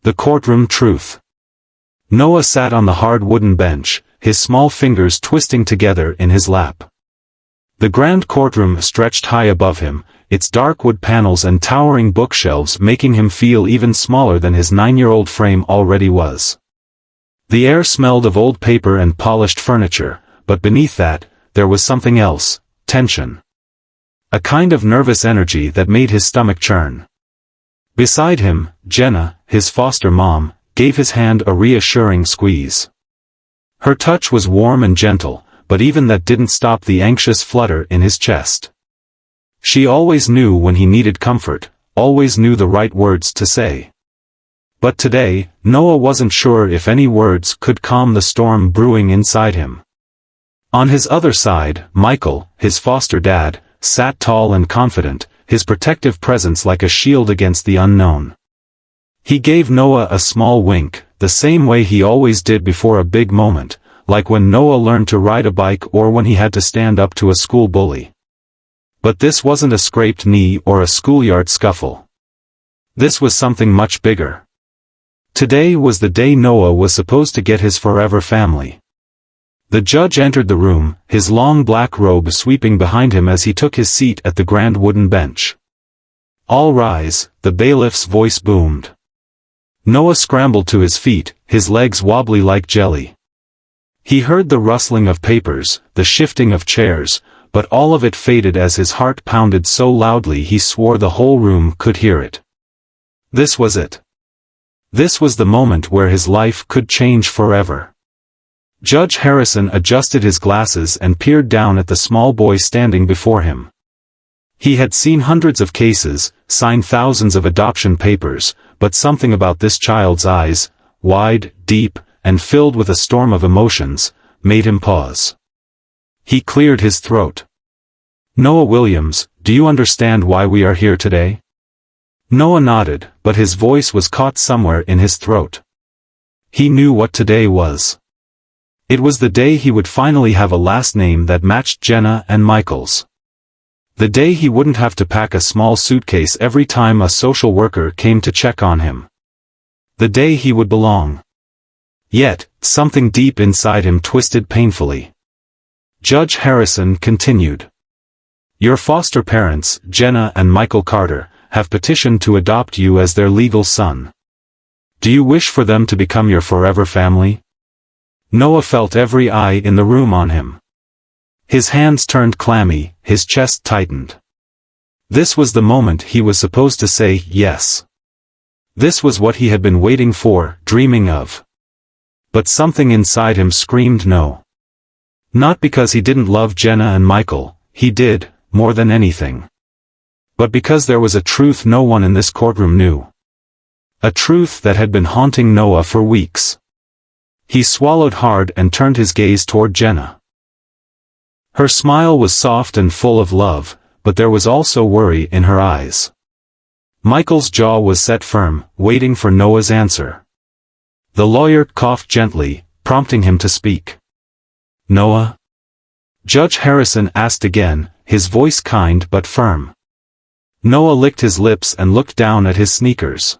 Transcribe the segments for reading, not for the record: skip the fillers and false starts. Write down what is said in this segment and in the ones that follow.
The courtroom truth. Noah sat on the hard wooden bench, his small fingers twisting together in his lap. The grand courtroom stretched high above him, its dark wood panels and towering bookshelves making him feel even smaller than his 9-year-old frame already was. The air smelled of old paper and polished furniture, but beneath that, there was something else, tension. A kind of nervous energy that made his stomach churn. Beside him, Jenna, his foster mom, gave his hand a reassuring squeeze. Her touch was warm and gentle, but even that didn't stop the anxious flutter in his chest. She always knew when he needed comfort, always knew the right words to say. But today, Noah wasn't sure if any words could calm the storm brewing inside him. On his other side, Michael, his foster dad, sat tall and confident, his protective presence like a shield against the unknown. He gave Noah a small wink, the same way he always did before a big moment, like when Noah learned to ride a bike or when he had to stand up to a school bully. But this wasn't a scraped knee or a schoolyard scuffle. This was something much bigger. Today was the day Noah was supposed to get his forever family. The judge entered the room, his long black robe sweeping behind him as he took his seat at the grand wooden bench. "All rise," the bailiff's voice boomed. Noah scrambled to his feet, his legs wobbly like jelly. He heard the rustling of papers, the shifting of chairs, but all of it faded as his heart pounded so loudly he swore the whole room could hear it. This was it. This was the moment where his life could change forever. Judge Harrison adjusted his glasses and peered down at the small boy standing before him. He had seen hundreds of cases, signed thousands of adoption papers, but something about this child's eyes, wide, deep, and filled with a storm of emotions, made him pause. He cleared his throat. "Noah Williams, do you understand why we are here today?" Noah nodded, but his voice was caught somewhere in his throat. He knew what today was. It was the day he would finally have a last name that matched Jenna and Michael's. The day he wouldn't have to pack a small suitcase every time a social worker came to check on him. The day he would belong. Yet, something deep inside him twisted painfully. Judge Harrison continued. "Your foster parents, Jenna and Michael Carter, have petitioned to adopt you as their legal son. Do you wish for them to become your forever family?" Noah felt every eye in the room on him. His hands turned clammy, his chest tightened. This was the moment he was supposed to say yes. This was what he had been waiting for, dreaming of. But something inside him screamed no. Not because he didn't love Jenna and Michael, he did, more than anything. But because there was a truth no one in this courtroom knew. A truth that had been haunting Noah for weeks. He swallowed hard and turned his gaze toward Jenna. Her smile was soft and full of love, but there was also worry in her eyes. Michael's jaw was set firm, waiting for Noah's answer. The lawyer coughed gently, prompting him to speak. "Noah?" Judge Harrison asked again, his voice kind but firm. Noah licked his lips and looked down at his sneakers.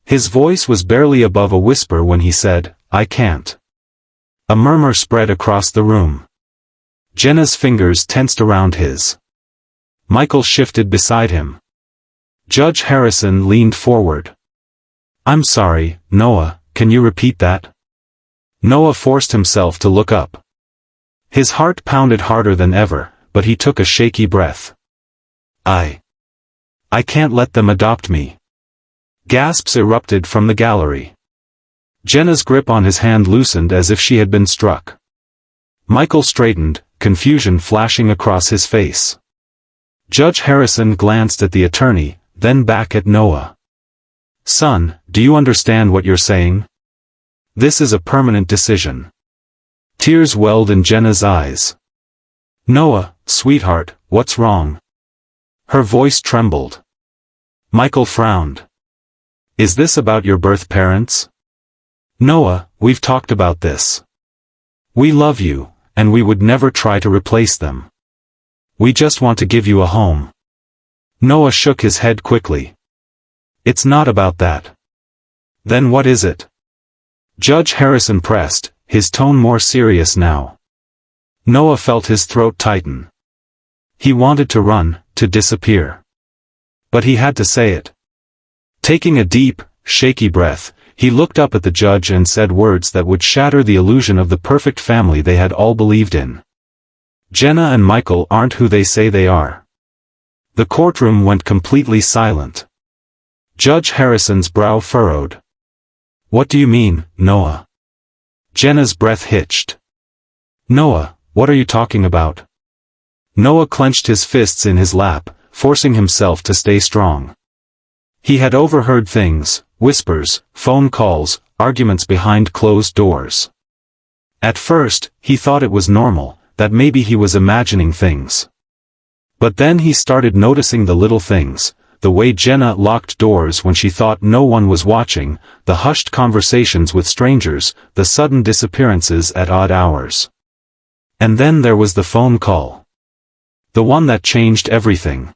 His voice was barely above a whisper when he said, "I can't." A murmur spread across the room. Jenna's fingers tensed around his. Michael shifted beside him. Judge Harrison leaned forward. "I'm sorry, Noah, can you repeat that?" Noah forced himself to look up. His heart pounded harder than ever, but he took a shaky breath. I can't let them adopt me." Gasps erupted from the gallery. Jenna's grip on his hand loosened as if she had been struck. Michael straightened, confusion flashing across his face. Judge Harrison glanced at the attorney, then back at Noah. "Son, do you understand what you're saying? This is a permanent decision." Tears welled in Jenna's eyes. "Noah, sweetheart, what's wrong?" Her voice trembled. Michael frowned. "Is this about your birth parents?" "Noah, we've talked about this. We love you, and we would never try to replace them. We just want to give you a home." Noah shook his head quickly. "It's not about that. Then what is it? Judge Harrison pressed, his tone more serious now. Noah felt his throat tighten. He wanted to run, to disappear. But he had to say it. Taking a deep, shaky breath, he looked up at the judge and said words that would shatter the illusion of the perfect family they had all believed in. Jenna and Michael aren't who they say they are. The courtroom went completely silent. Judge Harrison's brow furrowed. What do you mean, Noah? Jenna's breath hitched. Noah, what are you talking about? Noah clenched his fists in his lap, forcing himself to stay strong. He had overheard things, whispers, phone calls, arguments behind closed doors. At first, he thought it was normal, that maybe he was imagining things. But then he started noticing the little things, the way Jenna locked doors when she thought no one was watching, the hushed conversations with strangers, the sudden disappearances at odd hours. And then there was the phone call. The one that changed everything.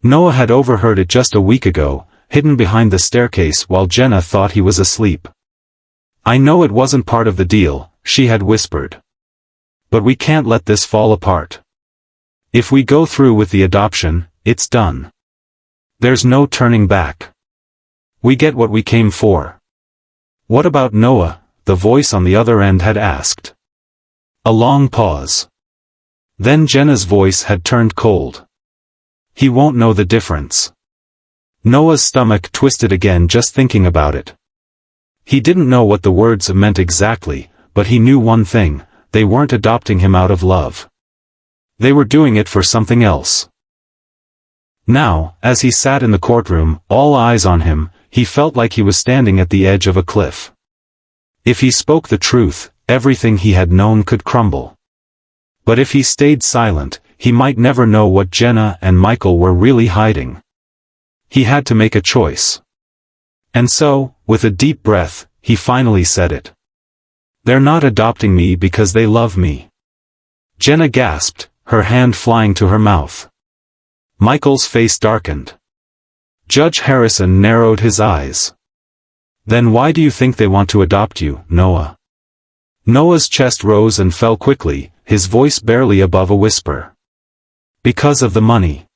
Noah had overheard it just a week ago, hidden behind the staircase while Jenna thought he was asleep. I know it wasn't part of the deal, she had whispered. But we can't let this fall apart. If we go through with the adoption, it's done. There's no turning back. We get what we came for. What about Noah? The voice on the other end had asked. A long pause. Then Jenna's voice had turned cold. He won't know the difference. Noah's stomach twisted again just thinking about it. He didn't know what the words meant exactly, but he knew one thing, they weren't adopting him out of love. They were doing it for something else. Now, as he sat in the courtroom, all eyes on him, he felt like he was standing at the edge of a cliff. If he spoke the truth, everything he had known could crumble. But if he stayed silent, he might never know what Jenna and Michael were really hiding. He had to make a choice. And so, with a deep breath, he finally said it. They're not adopting me because they love me. Jenna gasped, her hand flying to her mouth. Michael's face darkened. Judge Harrison narrowed his eyes. Then why do you think they want to adopt you, Noah? Noah's chest rose and fell quickly, his voice barely above a whisper. Because of the money.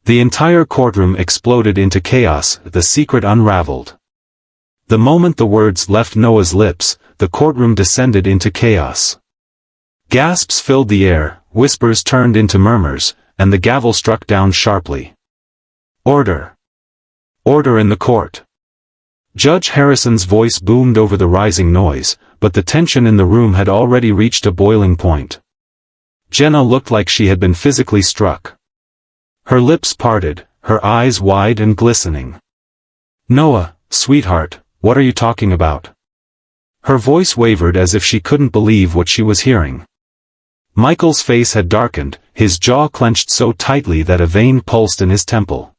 The entire courtroom exploded into chaos, the secret unraveled. The moment the words left Noah's lips, the courtroom descended into chaos. Gasps filled the air, whispers turned into murmurs, and the gavel struck down sharply. Order! Order in the court! Judge Harrison's voice boomed over the rising noise, but the tension in the room had already reached a boiling point. Jenna looked like she had been physically struck. Her lips parted, her eyes wide and glistening. Noah, sweetheart, what are you talking about? Her voice wavered as if she couldn't believe what she was hearing. Michael's face had darkened, his jaw clenched so tightly that a vein pulsed in his temple.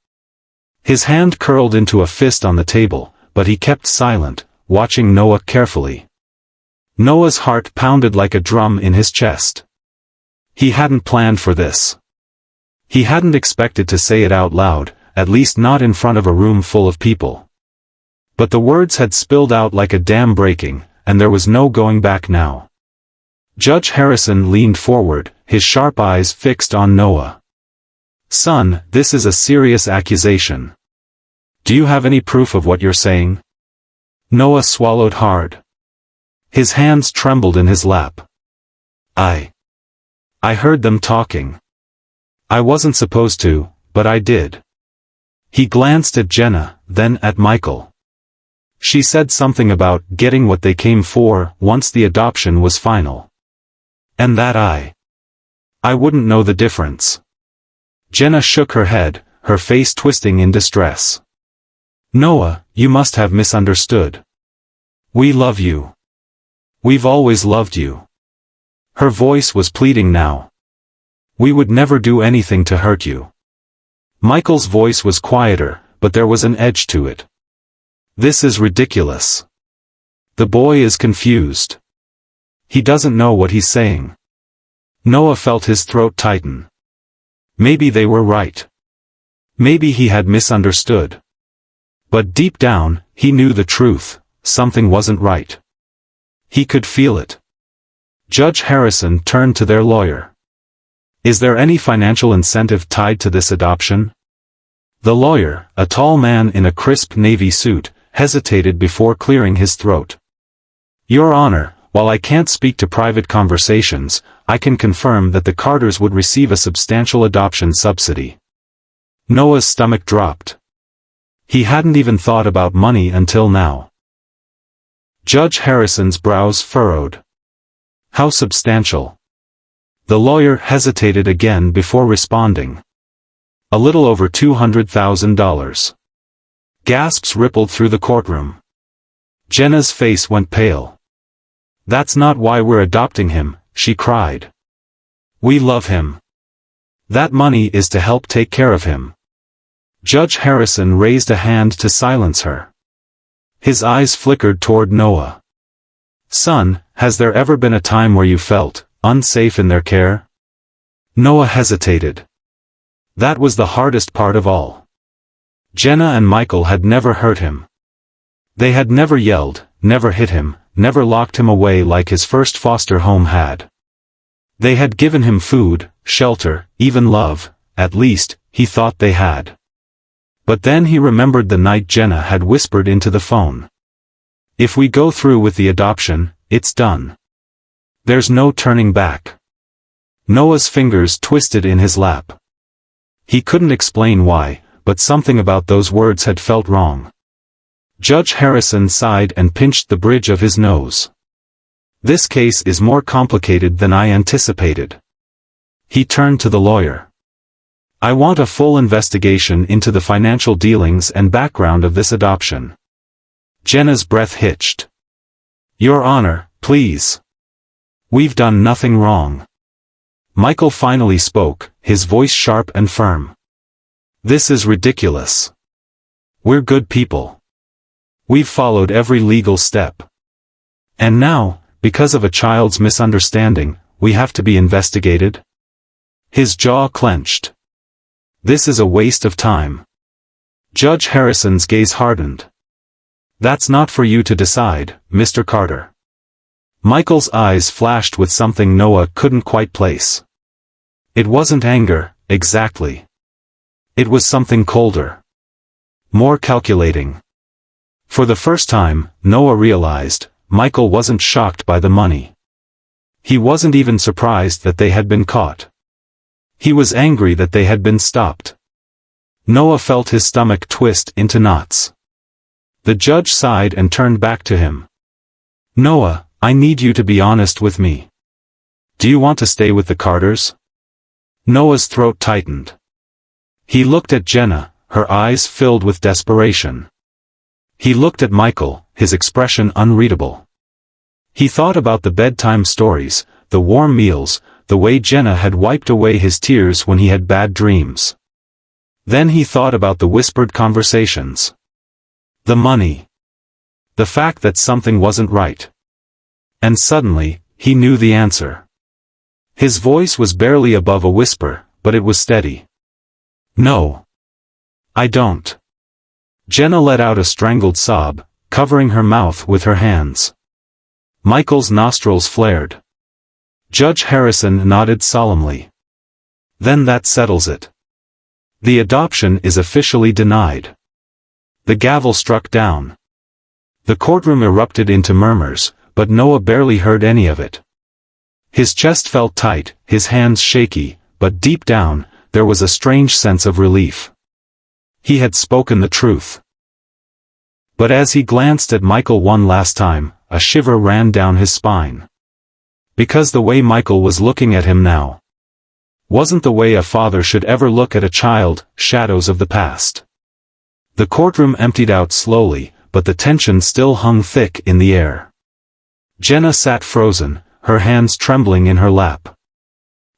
His hand curled into a fist on the table, but he kept silent, watching Noah carefully. Noah's heart pounded like a drum in his chest. He hadn't planned for this. He hadn't expected to say it out loud, at least not in front of a room full of people. But the words had spilled out like a dam breaking, and there was no going back now. Judge Harrison leaned forward, his sharp eyes fixed on Noah. Son, this is a serious accusation. Do you have any proof of what you're saying? Noah swallowed hard. His hands trembled in his lap. I heard them talking. I wasn't supposed to, but I did. He glanced at Jenna, then at Michael. She said something about getting what they came for once the adoption was final. And that I wouldn't know the difference. Jenna shook her head, her face twisting in distress. Noah, you must have misunderstood. We love you. We've always loved you. Her voice was pleading now. We would never do anything to hurt you. Michael's voice was quieter, but there was an edge to it. This is ridiculous. The boy is confused. He doesn't know what he's saying. Noah felt his throat tighten. Maybe they were right. Maybe he had misunderstood. But deep down, he knew the truth, something wasn't right. He could feel it. Judge Harrison turned to their lawyer. Is there any financial incentive tied to this adoption? The lawyer, a tall man in a crisp navy suit, hesitated before clearing his throat. Your Honor, while I can't speak to private conversations, I can confirm that the Carters would receive a substantial adoption subsidy. Noah's stomach dropped. He hadn't even thought about money until now. Judge Harrison's brows furrowed. How substantial? The lawyer hesitated again before responding. A little over $200,000. Gasps rippled through the courtroom. Jenna's face went pale. That's not why we're adopting him, she cried. We love him. That money is to help take care of him. Judge Harrison raised a hand to silence her. His eyes flickered toward Noah. Son, has there ever been a time where you felt unsafe in their care? Noah hesitated. That was the hardest part of all. Jenna and Michael had never hurt him. They had never yelled, never hit him, never locked him away like his first foster home had. They had given him food, shelter, even love, at least, he thought they had. But then he remembered the night Jenna had whispered into the phone. If we go through with the adoption, it's done. There's no turning back. Noah's fingers twisted in his lap. He couldn't explain why, but something about those words had felt wrong. Judge Harrison sighed and pinched the bridge of his nose. This case is more complicated than I anticipated. He turned to the lawyer. I want a full investigation into the financial dealings and background of this adoption. Jenna's breath hitched. Your Honor, please. We've done nothing wrong. Michael finally spoke, his voice sharp and firm. This is ridiculous. We're good people. We've followed every legal step. And now, because of a child's misunderstanding, we have to be investigated? His jaw clenched. This is a waste of time. Judge Harrison's gaze hardened. That's not for you to decide, Mr. Carter. Michael's eyes flashed with something Noah couldn't quite place. It wasn't anger, exactly. It was something colder. More calculating. For the first time, Noah realized, Michael wasn't shocked by the money. He wasn't even surprised that they had been caught. He was angry that they had been stopped. Noah felt his stomach twist into knots. The judge sighed and turned back to him. Noah, I need you to be honest with me. Do you want to stay with the Carters? Noah's throat tightened. He looked at Jenna, her eyes filled with desperation. He looked at Michael, his expression unreadable. He thought about the bedtime stories, the warm meals, the way Jenna had wiped away his tears when he had bad dreams. Then he thought about the whispered conversations. The money. The fact that something wasn't right. And suddenly, he knew the answer. His voice was barely above a whisper, but it was steady. No. I don't. Jenna let out a strangled sob, covering her mouth with her hands. Michael's nostrils flared. Judge Harrison nodded solemnly. Then that settles it. The adoption is officially denied. The gavel struck down. The courtroom erupted into murmurs, but Noah barely heard any of it. His chest felt tight, his hands shaky, but deep down, there was a strange sense of relief. He had spoken the truth. But as he glanced at Michael one last time, a shiver ran down his spine. Because the way Michael was looking at him now wasn't the way a father should ever look at a child, shadows of the past. The courtroom emptied out slowly, but the tension still hung thick in the air. Jenna sat frozen, her hands trembling in her lap.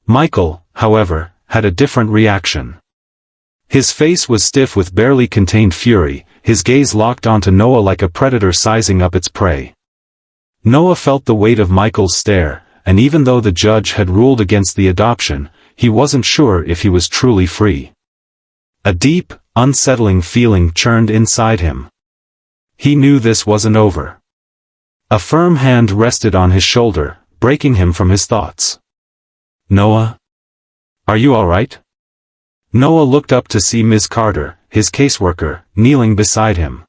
Michael, however, had a different reaction. His face was stiff with barely contained fury, his gaze locked onto Noah like a predator sizing up its prey. Noah felt the weight of Michael's stare, and even though the judge had ruled against the adoption, he wasn't sure if he was truly free. A deep, unsettling feeling churned inside him. He knew this wasn't over. A firm hand rested on his shoulder, breaking him from his thoughts. "Noah? Are you all right?" Noah looked up to see Ms. Carter, his caseworker, kneeling beside him.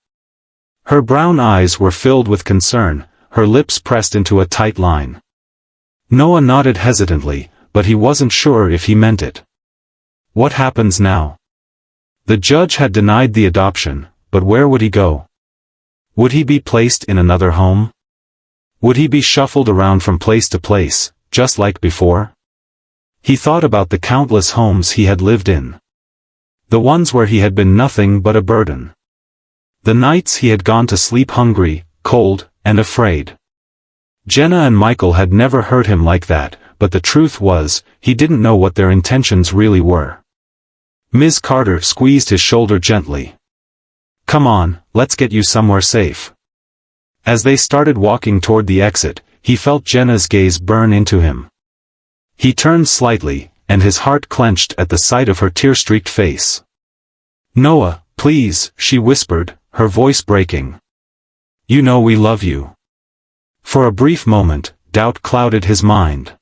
Her brown eyes were filled with concern, her lips pressed into a tight line. Noah nodded hesitantly, but he wasn't sure if he meant it. What happens now? The judge had denied the adoption, but where would he go? Would he be placed in another home? Would he be shuffled around from place to place, just like before? He thought about the countless homes he had lived in. The ones where he had been nothing but a burden. The nights he had gone to sleep hungry, cold, and afraid. Jenna and Michael had never hurt him like that, but the truth was, he didn't know what their intentions really were. Ms. Carter squeezed his shoulder gently. "Come on, let's get you somewhere safe." As they started walking toward the exit, he felt Jenna's gaze burn into him. He turned slightly, and his heart clenched at the sight of her tear-streaked face. "Noah, please," she whispered, her voice breaking. "You know we love you." For a brief moment, doubt clouded his mind.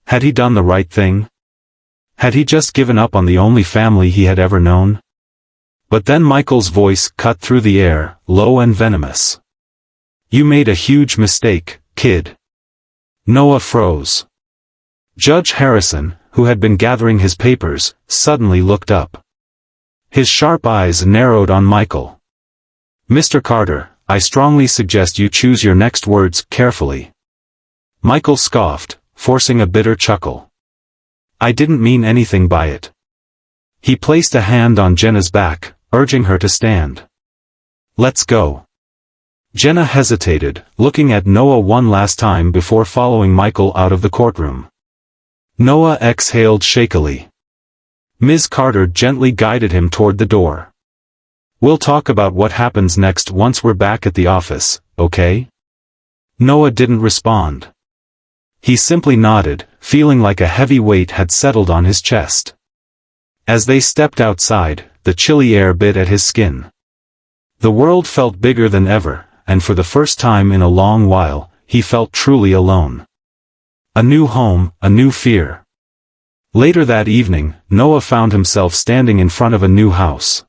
Had he done the right thing? Had he just given up on the only family he had ever known? But then Michael's voice cut through the air, low and venomous. "You made a huge mistake, kid." Noah froze. Judge Harrison, who had been gathering his papers, suddenly looked up. His sharp eyes narrowed on Michael. "Mr. Carter, I strongly suggest you choose your next words carefully." Michael scoffed, forcing a bitter chuckle. "I didn't mean anything by it." He placed a hand on Jenna's back, urging her to stand. "Let's go." Jenna hesitated, looking at Noah one last time before following Michael out of the courtroom. Noah exhaled shakily. Ms. Carter gently guided him toward the door. "We'll talk about what happens next once we're back at the office, okay?" Noah didn't respond. He simply nodded, feeling like a heavy weight had settled on his chest. As they stepped outside, the chilly air bit at his skin. The world felt bigger than ever, and for the first time in a long while, he felt truly alone. A new home, a new fear. Later that evening, Noah found himself standing in front of a new house.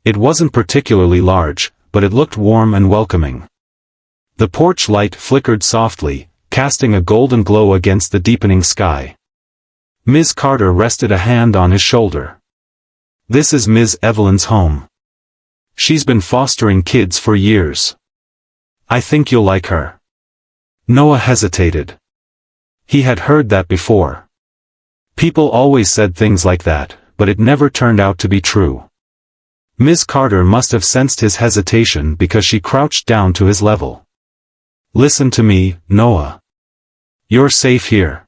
It wasn't particularly large, but it looked warm and welcoming. The porch light flickered softly, casting a golden glow against the deepening sky. Ms. Carter rested a hand on his shoulder. "This is Ms. Evelyn's home. She's been fostering kids for years. I think you'll like her." Noah hesitated. He had heard that before. People always said things like that, but it never turned out to be true. Ms. Carter must have sensed his hesitation because she crouched down to his level. "Listen to me, Noah. You're safe here.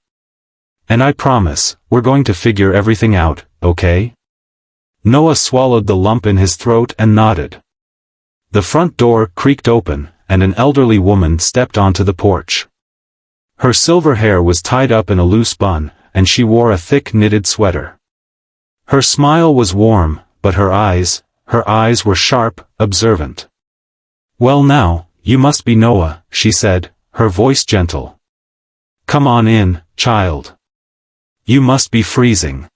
And I promise, we're going to figure everything out, okay?" Noah swallowed the lump in his throat and nodded. The front door creaked open, and an elderly woman stepped onto the porch. Her silver hair was tied up in a loose bun, and she wore a thick knitted sweater. Her smile was warm, but her eyes were sharp, observant. "Well now, you must be Noah," she said, her voice gentle. "Come on in, child. You must be freezing."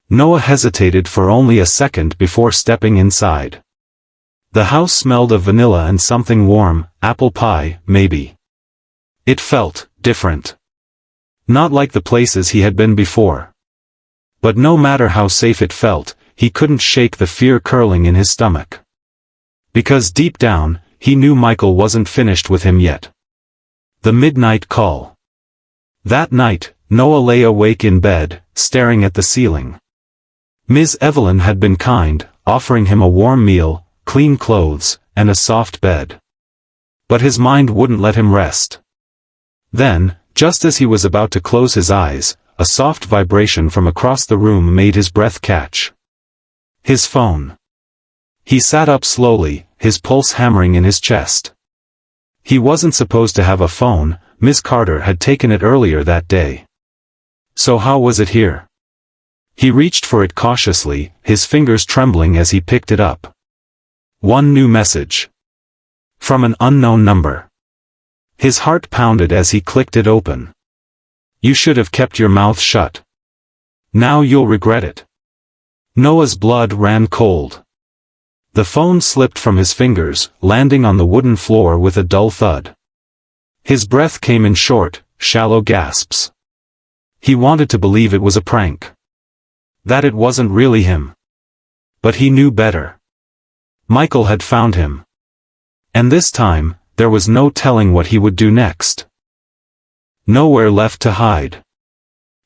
Noah hesitated for only a second before stepping inside. The house smelled of vanilla and something warm, apple pie, maybe. It felt different. Not like the places he had been before. But no matter how safe it felt, he couldn't shake the fear curling in his stomach. Because deep down, he knew Michael wasn't finished with him yet. The midnight call. That night, Noah lay awake in bed, staring at the ceiling. Ms. Evelyn had been kind, offering him a warm meal, clean clothes, and a soft bed. But his mind wouldn't let him rest. Then, just as he was about to close his eyes, a soft vibration from across the room made his breath catch. His phone. He sat up slowly, his pulse hammering in his chest. He wasn't supposed to have a phone, Ms. Carter had taken it earlier that day. So how was it here? He reached for it cautiously, his fingers trembling as he picked it up. One new message. From an unknown number. His heart pounded as he clicked it open. You should have kept your mouth shut. Now you'll regret it. Noah's blood ran cold. The phone slipped from his fingers, landing on the wooden floor with a dull thud. His breath came in short, shallow gasps. He wanted to believe it was a prank. That it wasn't really him. But he knew better. Michael had found him. And this time, there was no telling what he would do next. Nowhere left to hide.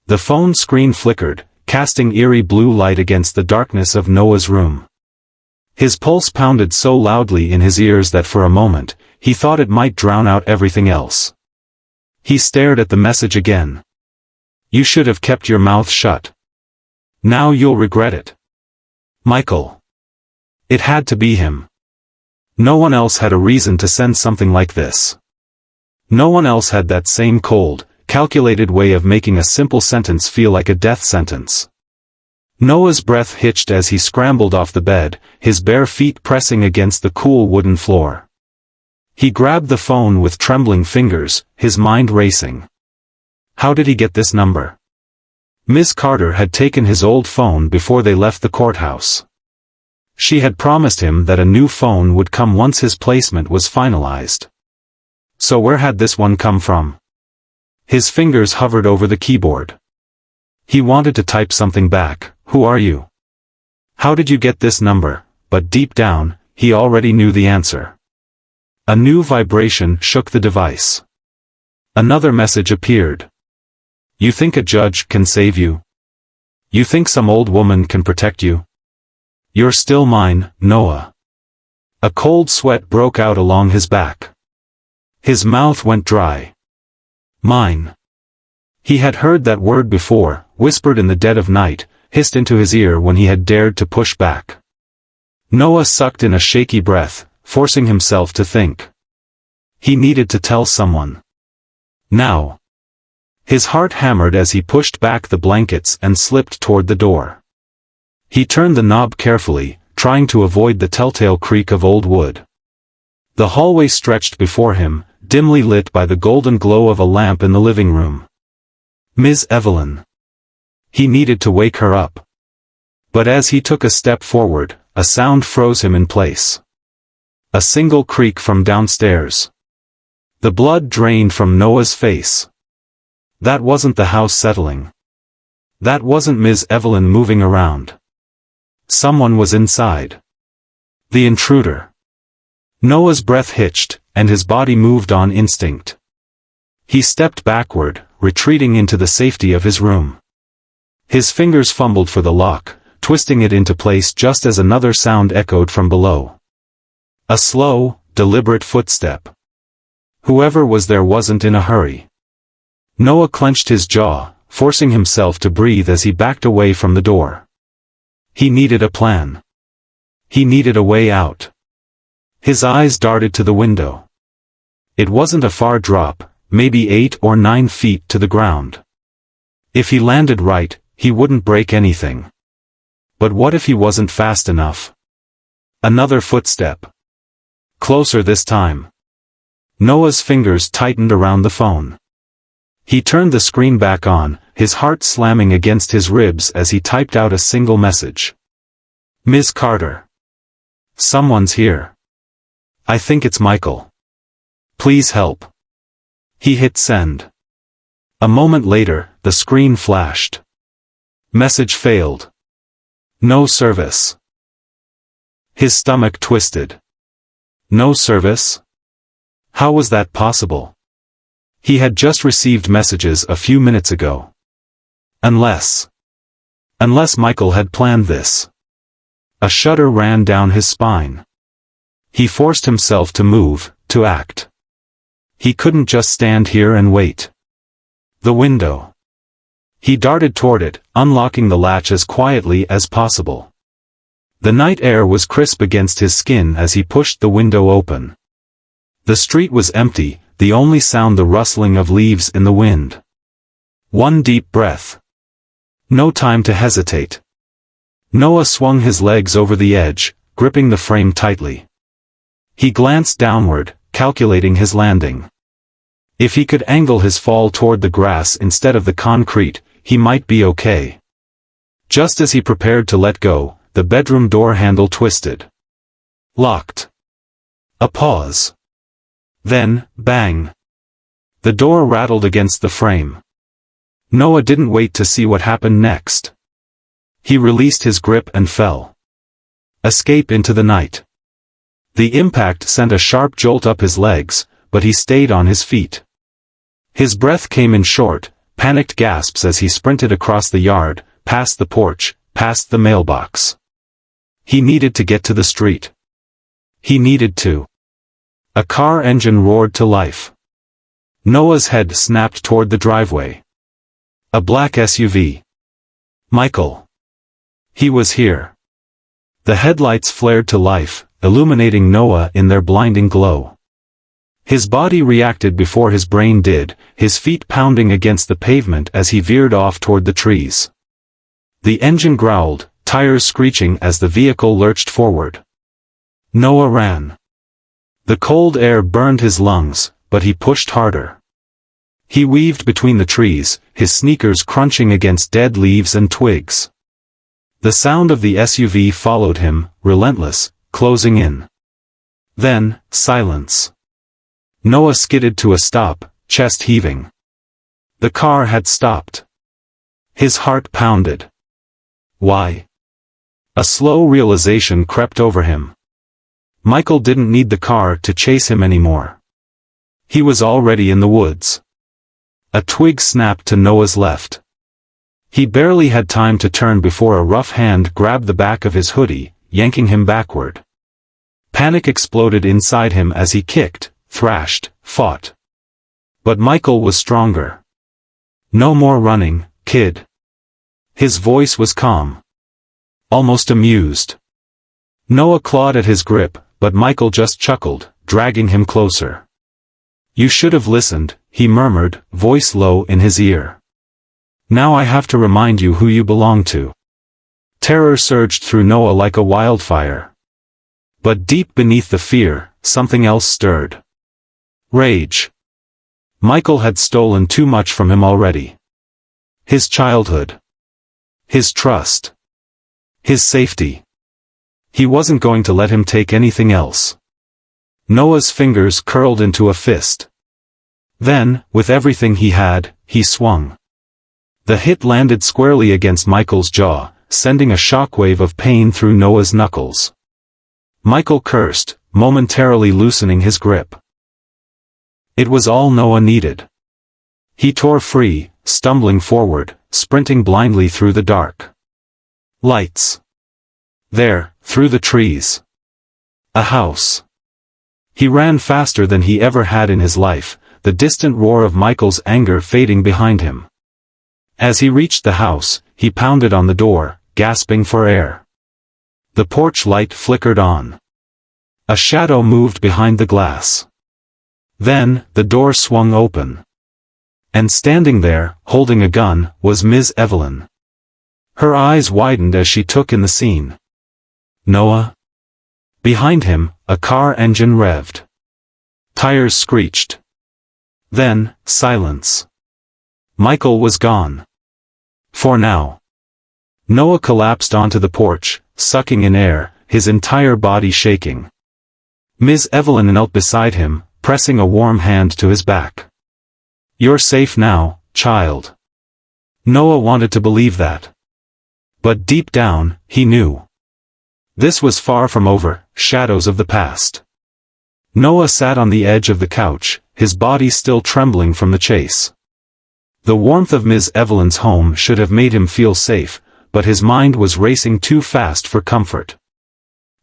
The phone screen flickered, casting eerie blue light against the darkness of Noah's room. His pulse pounded so loudly in his ears that for a moment, he thought it might drown out everything else. He stared at the message again. You should have kept your mouth shut. Now you'll regret it. Michael. It had to be him. No one else had a reason to send something like this. No one else had that same cold, calculated way of making a simple sentence feel like a death sentence. Noah's breath hitched as he scrambled off the bed, his bare feet pressing against the cool wooden floor. He grabbed the phone with trembling fingers, his mind racing. How did he get this number? Ms. Carter had taken his old phone before they left the courthouse. She had promised him that a new phone would come once his placement was finalized. So where had this one come from? His fingers hovered over the keyboard. He wanted to type something back. Who are you? How did you get this number? But deep down, he already knew the answer. A new vibration shook the device. Another message appeared. You think a judge can save you? You think some old woman can protect you? You're still mine, Noah. A cold sweat broke out along his back. His mouth went dry. Mine. He had heard that word before, whispered in the dead of night, hissed into his ear when he had dared to push back. Noah sucked in a shaky breath, forcing himself to think. He needed to tell someone. Now. His heart hammered as he pushed back the blankets and slipped toward the door. He turned the knob carefully, trying to avoid the telltale creak of old wood. The hallway stretched before him, dimly lit by the golden glow of a lamp in the living room. Ms. Evelyn. He needed to wake her up. But as he took a step forward, a sound froze him in place. A single creak from downstairs. The blood drained from Noah's face. That wasn't the house settling. That wasn't Ms. Evelyn moving around. Someone was inside. The intruder. Noah's breath hitched, and his body moved on instinct. He stepped backward, retreating into the safety of his room. His fingers fumbled for the lock, twisting it into place just as another sound echoed from below. A slow, deliberate footstep. Whoever was there wasn't in a hurry. Noah clenched his jaw, forcing himself to breathe as he backed away from the door. He needed a plan. He needed a way out. His eyes darted to the window. It wasn't a far drop, maybe 8 or 9 feet to the ground. If he landed right, he wouldn't break anything. But what if he wasn't fast enough? Another footstep. Closer this time. Noah's fingers tightened around the phone. He turned the screen back on, his heart slamming against his ribs as he typed out a single message. Ms. Carter. Someone's here. I think it's Michael. Please help. He hit send. A moment later, the screen flashed. Message failed. No service. His stomach twisted. No service? How was that possible? He had just received messages a few minutes ago. Unless Michael had planned this. A shudder ran down his spine. He forced himself to move, to act. He couldn't just stand here and wait. The window. He darted toward it, unlocking the latch as quietly as possible. The night air was crisp against his skin as he pushed the window open. The street was empty, the only sound the rustling of leaves in the wind. One deep breath. No time to hesitate. Noah swung his legs over the edge, gripping the frame tightly. He glanced downward, calculating his landing. If he could angle his fall toward the grass instead of the concrete, he might be okay. Just as he prepared to let go, the bedroom door handle twisted. Locked. A pause. Then, bang. The door rattled against the frame. Noah didn't wait to see what happened next. He released his grip and fell. Escape into the night. The impact sent a sharp jolt up his legs, but he stayed on his feet. His breath came in short, panicked gasps as he sprinted across the yard, past the porch, past the mailbox. He needed to get to the street. He needed to. A car engine roared to life. Noah's head snapped toward the driveway. A black SUV. Michael. He was here. The headlights flared to life, illuminating Noah in their blinding glow. His body reacted before his brain did, his feet pounding against the pavement as he veered off toward the trees. The engine growled, tires screeching as the vehicle lurched forward. Noah ran. The cold air burned his lungs, but he pushed harder. He weaved between the trees, his sneakers crunching against dead leaves and twigs. The sound of the SUV followed him, relentless, closing in. Then, silence. Noah skidded to a stop, chest heaving. The car had stopped. His heart pounded. Why? A slow realization crept over him. Michael didn't need the car to chase him anymore. He was already in the woods. A twig snapped to Noah's left. He barely had time to turn before a rough hand grabbed the back of his hoodie, yanking him backward. Panic exploded inside him as he kicked, thrashed, fought. But Michael was stronger. No more running, kid. His voice was calm. Almost amused. Noah clawed at his grip, but Michael just chuckled, dragging him closer. You should have listened, he murmured, voice low in his ear. Now I have to remind you who you belong to. Terror surged through Noah like a wildfire. But deep beneath the fear, something else stirred. Rage. Michael had stolen too much from him already. His childhood. His trust. His safety. He wasn't going to let him take anything else. Noah's fingers curled into a fist. Then, with everything he had, he swung. The hit landed squarely against Michael's jaw, sending a shockwave of pain through Noah's knuckles. Michael cursed, momentarily loosening his grip. It was all Noah needed. He tore free, stumbling forward, sprinting blindly through the dark. Lights. There, through the trees. A house. He ran faster than he ever had in his life, the distant roar of Michael's anger fading behind him. As he reached the house, he pounded on the door, gasping for air. The porch light flickered on. A shadow moved behind the glass. Then, the door swung open. And standing there, holding a gun, was Ms. Evelyn. Her eyes widened as she took in the scene. Noah? Behind him, a car engine revved. Tires screeched. Then, silence. Michael was gone. For now. Noah collapsed onto the porch, sucking in air, his entire body shaking. Ms. Evelyn knelt beside him, pressing a warm hand to his back. You're safe now, child. Noah wanted to believe that. But deep down, he knew. This was far from over, shadows of the past. Noah sat on the edge of the couch, his body still trembling from the chase. The warmth of Ms. Evelyn's home should have made him feel safe, but his mind was racing too fast for comfort.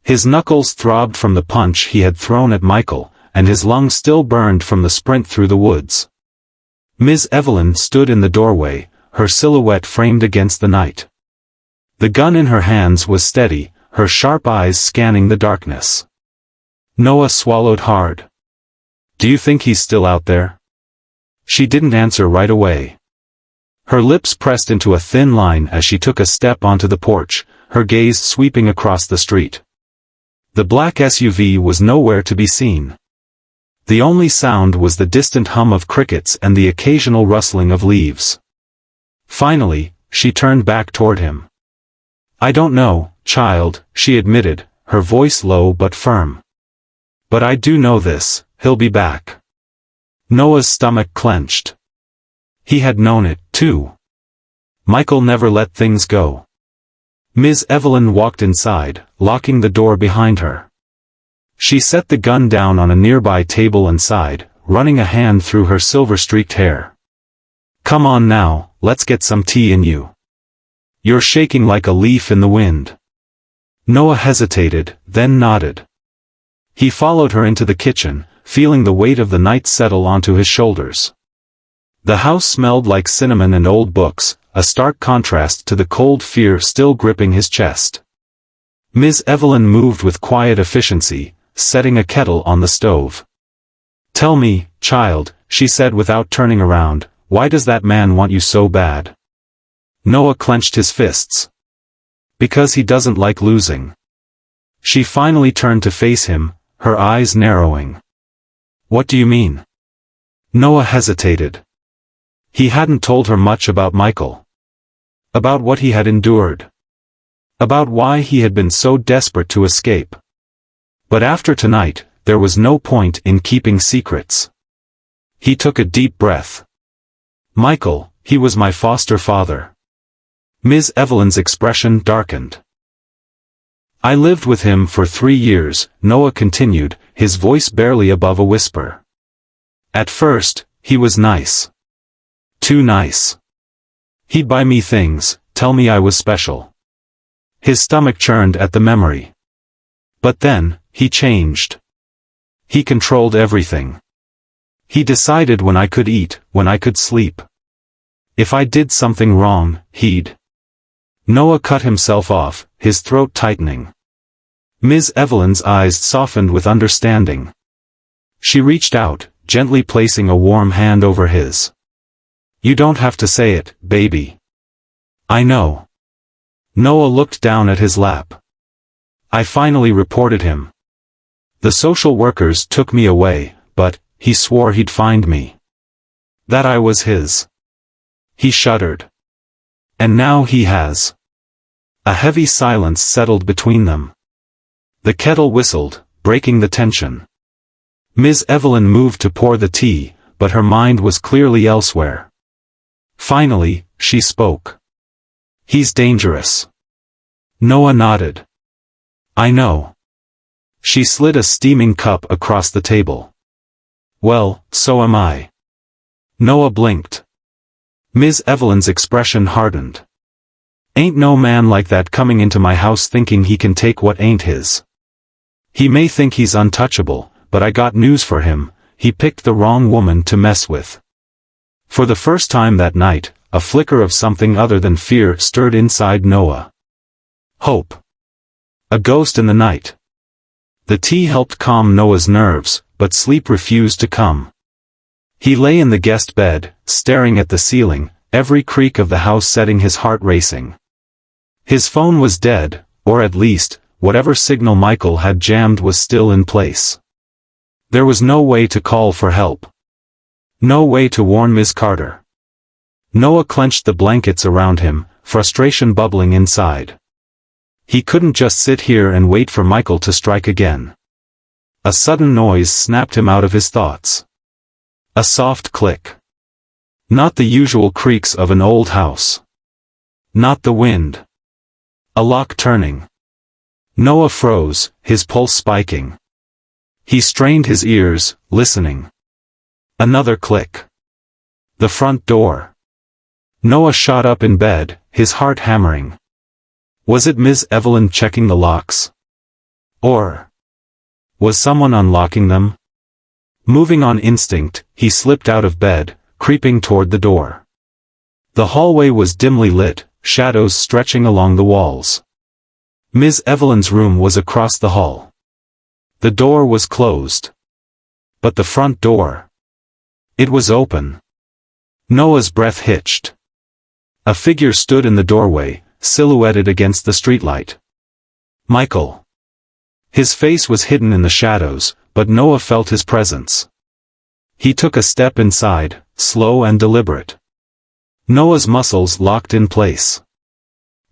His knuckles throbbed from the punch he had thrown at Michael, and his lungs still burned from the sprint through the woods. Ms. Evelyn stood in the doorway, her silhouette framed against the night. The gun in her hands was steady, her sharp eyes scanning the darkness. Noah swallowed hard. Do you think he's still out there? She didn't answer right away. Her lips pressed into a thin line as she took a step onto the porch, her gaze sweeping across the street. The black SUV was nowhere to be seen. The only sound was the distant hum of crickets and the occasional rustling of leaves. Finally, she turned back toward him. "I don't know, child," she admitted, her voice low but firm. "But I do know this, he'll be back." Noah's stomach clenched. He had known it, too. Michael never let things go. Ms. Evelyn walked inside, locking the door behind her. She set the gun down on a nearby table and sighed, running a hand through her silver-streaked hair. "Come on now, let's get some tea in you. You're shaking like a leaf in the wind." Noah hesitated, then nodded. He followed her into the kitchen, feeling the weight of the night settle onto his shoulders. The house smelled like cinnamon and old books, a stark contrast to the cold fear still gripping his chest. Ms. Evelyn moved with quiet efficiency, setting a kettle on the stove. "Tell me, child," she said without turning around, "why does that man want you so bad?" Noah clenched his fists. "Because he doesn't like losing." She finally turned to face him, her eyes narrowing. "What do you mean?" Noah hesitated. He hadn't told her much about Michael. About what he had endured. About why he had been so desperate to escape. But after tonight, there was no point in keeping secrets. He took a deep breath. "Michael, he was my foster father." Ms. Evelyn's expression darkened. "I lived with him for 3 years, Noah continued, his voice barely above a whisper. "At first, he was nice. Too nice. He'd buy me things, tell me I was special." His stomach churned at the memory. But then, he changed. He controlled everything. He decided when I could eat, when I could sleep. If I did something wrong, he'd... Noah cut himself off, his throat tightening. Ms. Evelyn's eyes softened with understanding. She reached out, gently placing a warm hand over his. "You don't have to say it, baby. I know." Noah looked down at his lap. "I finally reported him. The social workers took me away, but he swore he'd find me. That I was his." He shuddered. "And now he has." A heavy silence settled between them. The kettle whistled, breaking the tension. Ms. Evelyn moved to pour the tea, but her mind was clearly elsewhere. Finally, she spoke. "He's dangerous." Noah nodded. "I know." She slid a steaming cup across the table. "Well, so am I." Noah blinked. Ms. Evelyn's expression hardened. "Ain't no man like that coming into my house thinking he can take what ain't his. He may think he's untouchable, but I got news for him, he picked the wrong woman to mess with." For the first time that night, a flicker of something other than fear stirred inside Noah. Hope. A ghost in the night. The tea helped calm Noah's nerves, but sleep refused to come. He lay in the guest bed, staring at the ceiling, every creak of the house setting his heart racing. His phone was dead, or at least, whatever signal Michael had jammed was still in place. There was no way to call for help. No way to warn Ms. Carter. Noah clenched the blankets around him, frustration bubbling inside. He couldn't just sit here and wait for Michael to strike again. A sudden noise snapped him out of his thoughts. A soft click. Not the usual creaks of an old house. Not the wind. A lock turning. Noah froze, his pulse spiking. He strained his ears, listening. Another click. The front door. Noah shot up in bed, his heart hammering. Was it Ms. Evelyn checking the locks? Or was someone unlocking them? Moving on instinct, he slipped out of bed, creeping toward the door. The hallway was dimly lit, shadows stretching along the walls. Ms. Evelyn's room was across the hall. The door was closed. But the front door. It was open. Noah's breath hitched. A figure stood in the doorway, silhouetted against the streetlight. Michael. His face was hidden in the shadows, but Noah felt his presence. He took a step inside, slow and deliberate. Noah's muscles locked in place.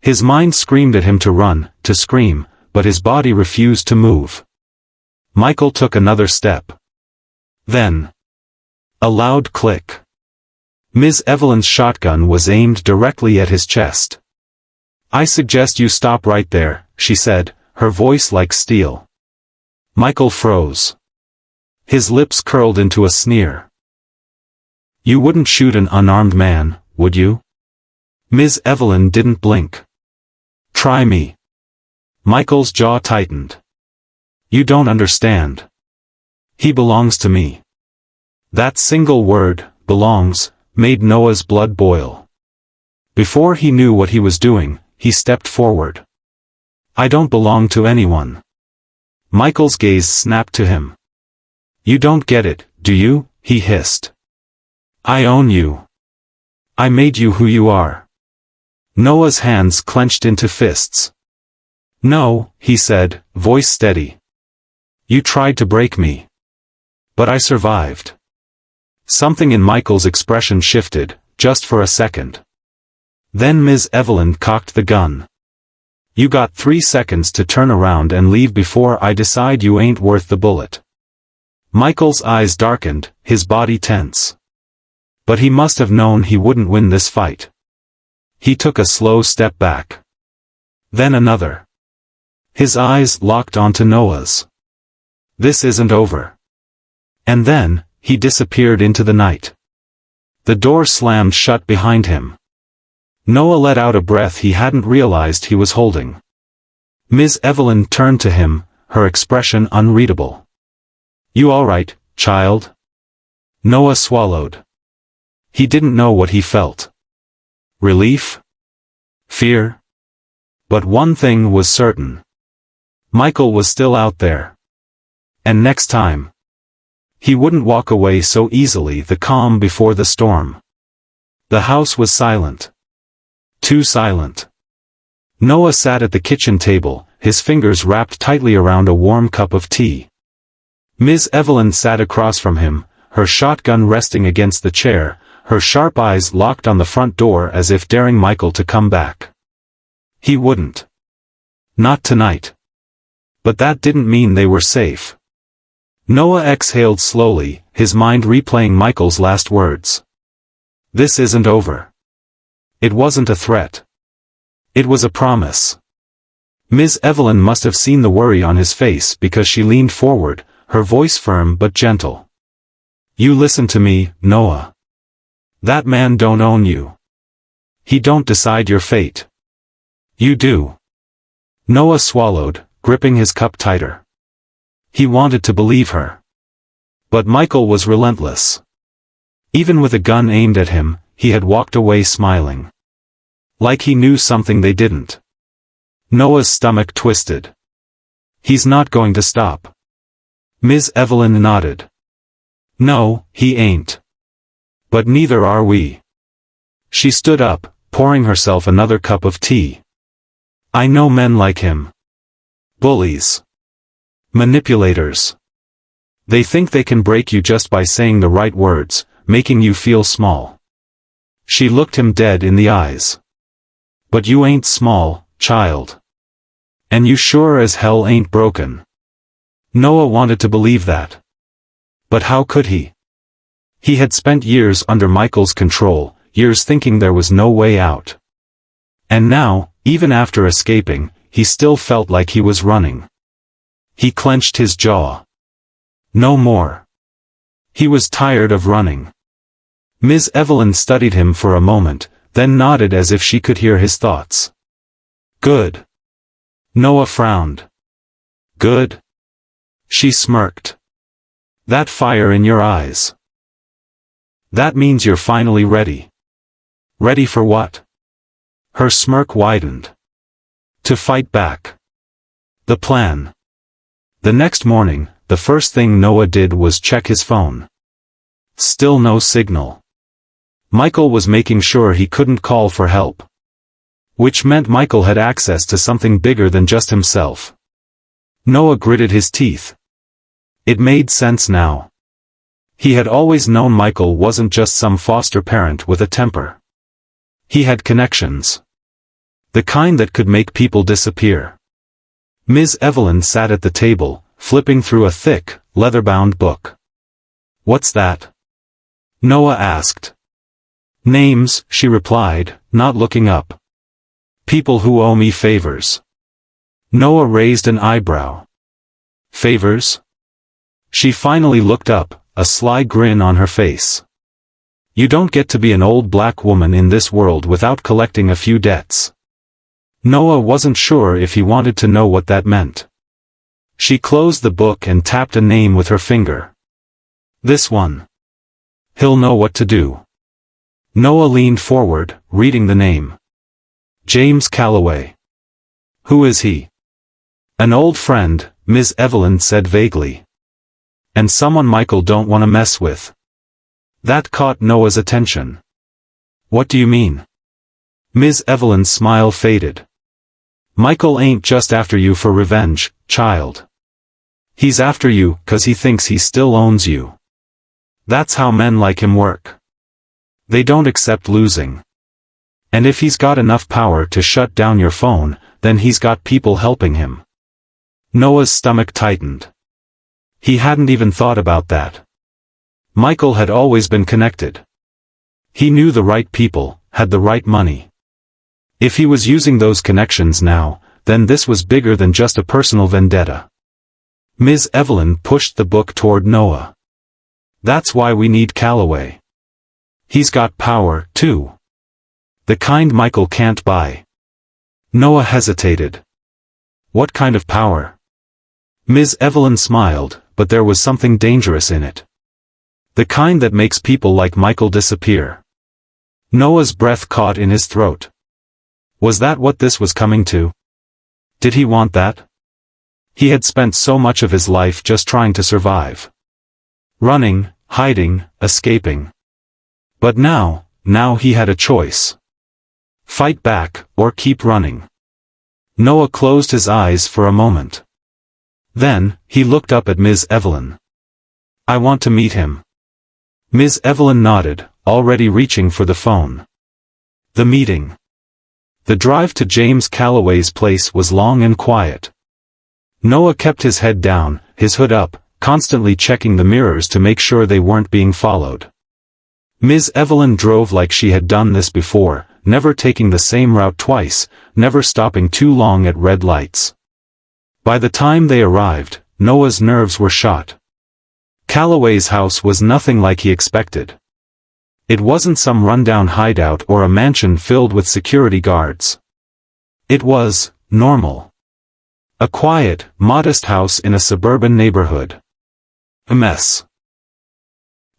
His mind screamed at him to run, to scream, but his body refused to move. Michael took another step. Then. A loud click. Ms. Evelyn's shotgun was aimed directly at his chest. "I suggest you stop right there," she said, her voice like steel. Michael froze. His lips curled into a sneer. "You wouldn't shoot an unarmed man, would you?" Ms. Evelyn didn't blink. "Try me." Michael's jaw tightened. "You don't understand. He belongs to me." That single word, belongs, made Noah's blood boil. Before he knew what he was doing, he stepped forward. "I don't belong to anyone." Michael's gaze snapped to him. "You don't get it, do you?" he hissed. "I own you. I made you who you are." Noah's hands clenched into fists. "No," he said, voice steady. "You tried to break me. But I survived." Something in Michael's expression shifted, just for a second. Then Ms. Evelyn cocked the gun. "You got 3 seconds to turn around and leave before I decide you ain't worth the bullet." Michael's eyes darkened, his body tense. But he must have known he wouldn't win this fight. He took a slow step back. Then another. His eyes locked onto Noah's. "This isn't over." And then, he disappeared into the night. The door slammed shut behind him. Noah let out a breath he hadn't realized he was holding. Ms. Evelyn turned to him, her expression unreadable. "You all right, child?" Noah swallowed. He didn't know what he felt. Relief? Fear? But one thing was certain. Michael was still out there. And next time, he wouldn't walk away so easily. The calm before the storm. The house was silent. Too silent. Noah sat at the kitchen table, his fingers wrapped tightly around a warm cup of tea. Ms. Evelyn sat across from him, her shotgun resting against the chair, her sharp eyes locked on the front door as if daring Michael to come back. He wouldn't. Not tonight. But that didn't mean they were safe. Noah exhaled slowly, his mind replaying Michael's last words. "This isn't over." It wasn't a threat. It was a promise. Ms. Evelyn must have seen the worry on his face because she leaned forward, her voice firm but gentle. "You listen to me, Noah. That man don't own you. He don't decide your fate. You do." Noah swallowed, gripping his cup tighter. He wanted to believe her. But Michael was relentless. Even with a gun aimed at him, he had walked away smiling. Like he knew something they didn't. Noah's stomach twisted. "He's not going to stop." Ms. Evelyn nodded. "No, he ain't. But neither are we." She stood up, pouring herself another cup of tea. "I know men like him. Bullies. Manipulators. They think they can break you just by saying the right words, making you feel small." She looked him dead in the eyes. "But you ain't small, child. And you sure as hell ain't broken." Noah wanted to believe that. But how could he? He had spent years under Michael's control, years thinking there was no way out. And now, even after escaping, he still felt like he was running. He clenched his jaw. No more. He was tired of running. Ms. Evelyn studied him for a moment, then nodded as if she could hear his thoughts. "Good." Noah frowned. "Good?" She smirked. "That fire in your eyes. That means you're finally ready." "Ready for what?" Her smirk widened. "To fight back. The plan." The next morning, the first thing Noah did was check his phone. Still no signal. Michael was making sure he couldn't call for help. Which meant Michael had access to something bigger than just himself. Noah gritted his teeth. It made sense now. He had always known Michael wasn't just some foster parent with a temper. He had connections. The kind that could make people disappear. Ms. Evelyn sat at the table, flipping through a thick, leather-bound book. "What's that?" Noah asked. "Names," she replied, not looking up. "People who owe me favors." Noah raised an eyebrow. "Favors?" She finally looked up, a sly grin on her face. "You don't get to be an old black woman in this world without collecting a few debts." Noah wasn't sure if he wanted to know what that meant. She closed the book and tapped a name with her finger. "This one. He'll know what to do." Noah leaned forward, reading the name. "James Calloway." "Who is he?" "An old friend," Ms. Evelyn said vaguely. "And someone Michael don't want to mess with." That caught Noah's attention. "What do you mean?" Ms. Evelyn's smile faded. "Michael ain't just after you for revenge, child. He's after you 'cause he thinks he still owns you. That's how men like him work. They don't accept losing. And if he's got enough power to shut down your phone, then he's got people helping him." Noah's stomach tightened. He hadn't even thought about that. Michael had always been connected. He knew the right people, had the right money. If he was using those connections now, then this was bigger than just a personal vendetta. Ms. Evelyn pushed the book toward Noah. "That's why we need Calloway. He's got power, too. The kind Michael can't buy." Noah hesitated. "What kind of power?" Ms. Evelyn smiled, but there was something dangerous in it. "The kind that makes people like Michael disappear." Noah's breath caught in his throat. Was that what this was coming to? Did he want that? He had spent so much of his life just trying to survive. Running, hiding, escaping. But now he had a choice. Fight back, or keep running. Noah closed his eyes for a moment. Then, he looked up at Ms. Evelyn. "I want to meet him." Ms. Evelyn nodded, already reaching for the phone. The meeting. The drive to James Calloway's place was long and quiet. Noah kept his head down, his hood up, constantly checking the mirrors to make sure they weren't being followed. Ms. Evelyn drove like she had done this before, never taking the same route twice, never stopping too long at red lights. By the time they arrived, Noah's nerves were shot. Calloway's house was nothing like he expected. It wasn't some rundown hideout or a mansion filled with security guards. It was normal. A quiet, modest house in a suburban neighborhood. A mess.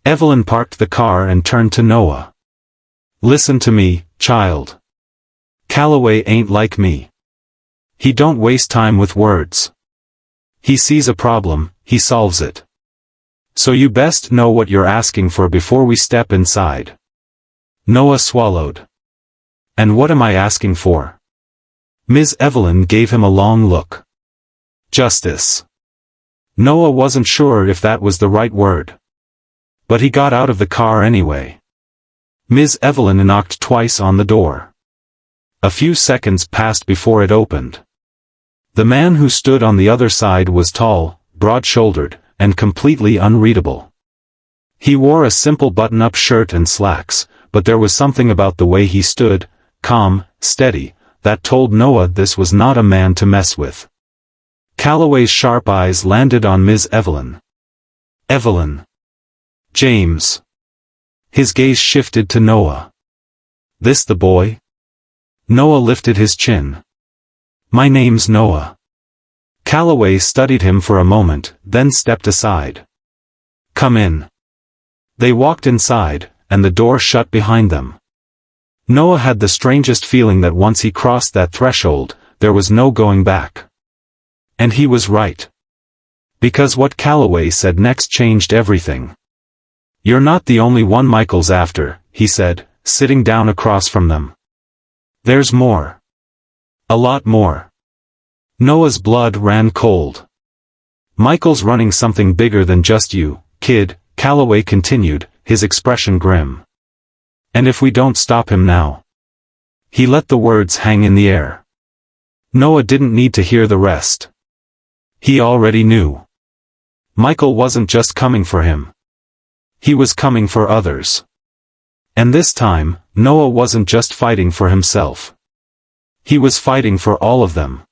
Evelyn parked the car and turned to Noah. "Listen to me, child. Calloway ain't like me. He don't waste time with words. He sees a problem, he solves it. So you best know what you're asking for before we step inside." Noah swallowed. "And what am I asking for?" Ms. Evelyn gave him a long look. "Justice." Noah wasn't sure if that was the right word. But he got out of the car anyway. Ms. Evelyn knocked twice on the door. A few seconds passed before it opened. The man who stood on the other side was tall, broad-shouldered, and completely unreadable. He wore a simple button-up shirt and slacks, but there was something about the way he stood, calm, steady, that told Noah this was not a man to mess with. Calloway's sharp eyes landed on Ms. Evelyn. "Evelyn." "James." His gaze shifted to Noah. "This the boy?" Noah lifted his chin. "My name's Noah." Calloway studied him for a moment, then stepped aside. "Come in." They walked inside, and the door shut behind them. Noah had the strangest feeling that once he crossed that threshold, there was no going back. And he was right. Because what Calloway said next changed everything. "You're not the only one Michael's after," he said, sitting down across from them. There's more. A lot more. Noah's blood ran cold. Michael's running something bigger than just you, kid, Calloway continued, his expression grim. And if we don't stop him now. He let the words hang in the air. Noah didn't need to hear the rest. He already knew. Michael wasn't just coming for him. He was coming for others. And this time, Noah wasn't just fighting for himself. He was fighting for all of them.